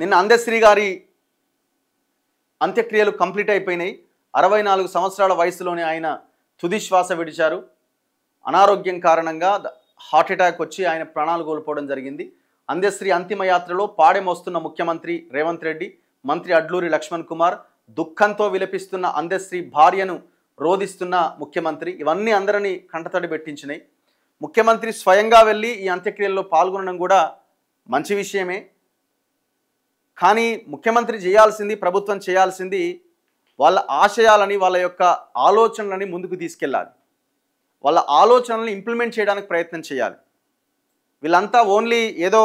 నిన్న అందశ్రీ గారి అంత్యక్రియలు కంప్లీట్ అయిపోయినాయి. 64 సంవత్సరాల వయసులోనే ఆయన తుది శ్వాస విడిచారు. అనారోగ్యం కారణంగా హార్ట్ అటాక్ వచ్చి ఆయన ప్రాణాలు కోల్పోవడం జరిగింది. అందశ్రీ అంతిమయాత్రలో పాడెమోస్తున్న ముఖ్యమంత్రి రేవంత్ రెడ్డి, మంత్రి అడ్లూరి లక్ష్మణ్ కుమార్, దుఃఖంతో విలపిస్తున్న అందశ్రీ భార్యను రోధిస్తున్న ముఖ్యమంత్రి, ఇవన్నీ అందరినీ కంటతడి పెట్టించినాయి. ముఖ్యమంత్రి స్వయంగా వెళ్ళి ఈ అంత్యక్రియల్లో పాల్గొనడం కూడా మంచి విషయమే. కానీ ముఖ్యమంత్రి చేయాల్సింది, ప్రభుత్వం చేయాల్సింది వాళ్ళ ఆశయాలని, వాళ్ళ యొక్క ఆలోచనలని ముందుకు తీసుకెళ్ళాలి. వాళ్ళ ఆలోచనలను ఇంప్లిమెంట్ చేయడానికి ప్రయత్నం చేయాలి. వీళ్ళంతా ఓన్లీ ఏదో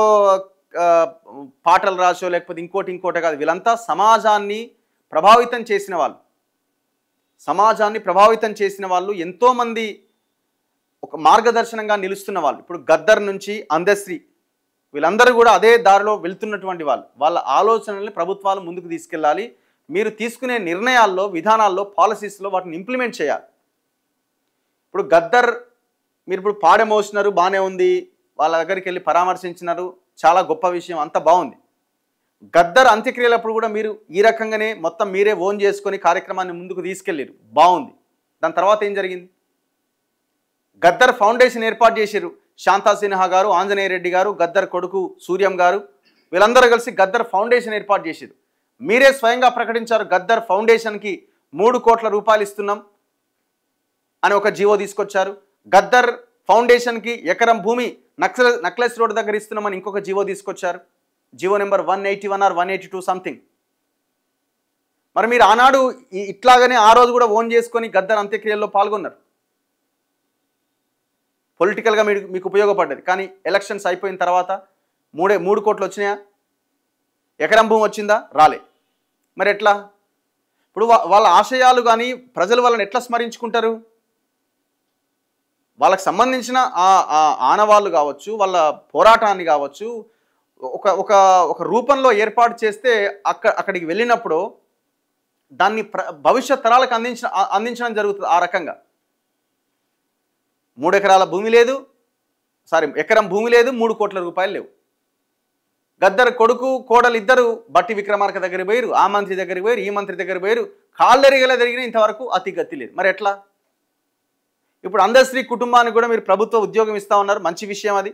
పాటలు రాసో లేకపోతే ఇంకోటి కాదు. వీళ్ళంతా సమాజాన్ని ప్రభావితం చేసిన వాళ్ళు. సమాజాన్ని ప్రభావితం చేసిన వాళ్ళు, ఎంతోమంది ఒక మార్గదర్శనంగా నిలుస్తున్న వాళ్ళు. ఇప్పుడు గద్దర్ నుంచి అందశ్రీ, వీళ్ళందరూ కూడా అదే దారిలో వెళ్తున్నటువంటి వాళ్ళు. వాళ్ళ ఆలోచనల్ని ప్రభుత్వాలు ముందుకు తీసుకెళ్ళాలి. మీరు తీసుకునే నిర్ణయాల్లో, విధానాల్లో, పాలసీస్లో వాటిని ఇంప్లిమెంట్ చేయాలి. ఇప్పుడు గద్దర్ మీరు ఇప్పుడు పాడెమోసినారు, బాగానే ఉంది, వాళ్ళ దగ్గరికి వెళ్ళి పరామర్శించినారు, చాలా గొప్ప విషయం, అంతా బాగుంది. గద్దర్ అంత్యక్రియలప్పుడు కూడా మీరు ఈ రకంగానే మొత్తం మీరే ఓన్ చేసుకొని కార్యక్రమాన్ని ముందుకు తీసుకెళ్ళారు, బాగుంది. దాని తర్వాత ఏం జరిగింది? గద్దర్ ఫౌండేషన్ ఏర్పాటు చేశారు. శాంతా సిన్హా గారు, ఆంజనేయ రెడ్డి గారు, గద్దర్ కొడుకు సూర్యం గారు, వీళ్ళందరూ కలిసి గద్దర్ ఫౌండేషన్ ఏర్పాటు చేశారు. మీరే స్వయంగా ప్రకటించారు, గద్దర్ ఫౌండేషన్కి 3 కోట్ల రూపాయలు ఇస్తున్నాం అని ఒక జీవో తీసుకొచ్చారు. గద్దర్ ఫౌండేషన్కి ఎకరం భూమి నక్లెస్ రోడ్ దగ్గర ఇస్తున్నామని ఇంకొక జీవో తీసుకొచ్చారు. GO number 181 or 182 something. మరి మీరు ఆనాడు ఇట్లాగనే ఆ రోజు కూడా ఓన్ చేసుకొని గద్దర్ అంత్యక్రియల్లో పాల్గొన్నారు. పొలిటికల్గా మీకు ఉపయోగపడ్డది. కానీ ఎలక్షన్స్ అయిపోయిన తర్వాత 3 కోట్లు వచ్చినాయా? ఎకరం భూమి వచ్చిందా? రాలే. మరి ఎట్లా? ఇప్పుడు వాళ్ళ ఆశయాలు కానీ ప్రజలు వాళ్ళని ఎట్లా స్మరించుకుంటారు? వాళ్ళకి సంబంధించిన ఆనవాళ్ళు కావచ్చు, వాళ్ళ పోరాటాన్ని కావచ్చు, ఒక రూపంలో ఏర్పాటు చేస్తే అక్కడికి వెళ్ళినప్పుడు దాన్ని భవిష్యత్ తరాలకు అందించడం జరుగుతుంది. ఆ రకంగా 3 ఎకరాల భూమి లేదు, ఎకరం భూమి లేదు, 3 కోట్ల రూపాయలు లేవు. గద్దర్ కొడుకు కోడలు ఇద్దరు బట్టి విక్రమార్క దగ్గరికి పోయారు, ఆ మంత్రి దగ్గరికి పోయారు, ఈ మంత్రి దగ్గరికి పోయారు, కాళ్ళెరిగేలా జరిగిన ఇంతవరకు అతిగతి లేదు. మరి ఎట్లా? ఇప్పుడు అందశ్రీ కుటుంబానికి కూడా మీరు ప్రభుత్వ ఉద్యోగం ఇస్తా ఉన్నారు, మంచి విషయం. అది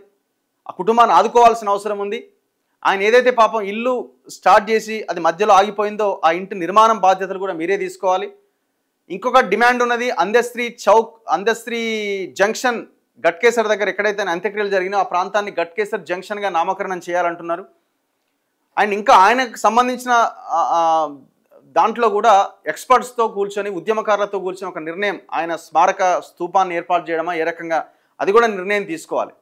ఆ కుటుంబాన్ని ఆదుకోవాల్సిన అవసరం ఉంది. ఆయన ఏదైతే పాపం ఇల్లు స్టార్ట్ చేసి అది మధ్యలో ఆగిపోయిందో ఆ ఇంటి నిర్మాణం బాధ్యతలు కూడా మీరే తీసుకోవాలి. ఇంకొక డిమాండ్ ఉన్నది, అందశ్రీ చౌక్, అందశ్రీ జంక్షన్, గట్కేసర్ దగ్గర ఎక్కడైతే అంత్యక్రియలు జరిగినా ఆ ప్రాంతాన్ని గట్కేసర్ జంక్షన్గా నామకరణం చేయాలంటున్నారు. అండ్ ఇంకా ఆయనకు సంబంధించిన దాంట్లో కూడా ఎక్స్పర్ట్స్తో కూర్చొని, ఉద్యమకారులతో కూర్చొని ఒక నిర్ణయం, ఆయన స్మారక స్తూపాన్ని ఏర్పాటు చేయడమా ఏ రకంగా, అది కూడా నిర్ణయం తీసుకోవాలి.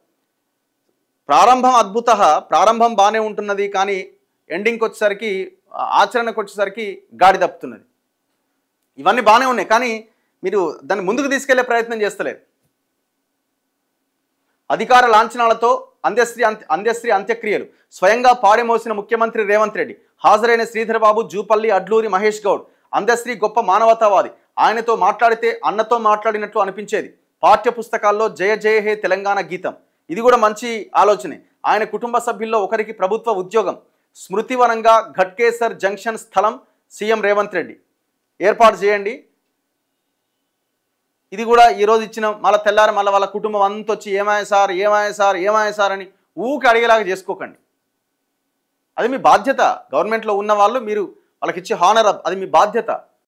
ప్రారంభం ప్రారంభం బాగానే ఉంటున్నది, కానీ ఎండింగ్కి వచ్చేసరికి, ఆచరణకు వచ్చేసరికి గాడి తప్పుతున్నది. ఇవన్నీ బాగానే ఉన్నాయి, కానీ మీరు దాన్ని ముందుకు తీసుకెళ్లే ప్రయత్నం చేస్తలేరు. అధికార లాంఛనాలతో అందశ్రీ అంత్యక్రియలు స్వయంగా పాడెమోసిన ముఖ్యమంత్రి రేవంత్ రెడ్డి, హాజరైన శ్రీధర్ బాబు, జూపల్లి, అడ్లూరి మహేష్ గౌడ్. అందశ్రీ గొప్ప మానవతావాది, ఆయనతో మాట్లాడితే అన్నతో మాట్లాడినట్లు అనిపించేది. పాఠ్య పుస్తకాల్లో జయ జయ హే తెలంగాణ గీతం, ఇది కూడా మంచి ఆలోచనే. ఆయన కుటుంబ సభ్యుల్లో ఒకరికి ప్రభుత్వ ఉద్యోగం. స్మృతివనంగా ఘట్కేసర్ జంక్షన్ స్థలం సీఎం రేవంత్ రెడ్డి ఏర్పాటు చేయండి. ఇది కూడా ఈరోజు ఇచ్చిన, మళ్ళీ తెల్లారి మళ్ళీ వాళ్ళ కుటుంబం అంతా వచ్చి ఏమాయ సార్ అని ఊకి అడిగేలాగా చేసుకోకండి. అది మీ బాధ్యత. గవర్నమెంట్లో ఉన్న వాళ్ళు, మీరు వాళ్ళకి ఇచ్చే హానర్, అది మీ బాధ్యత.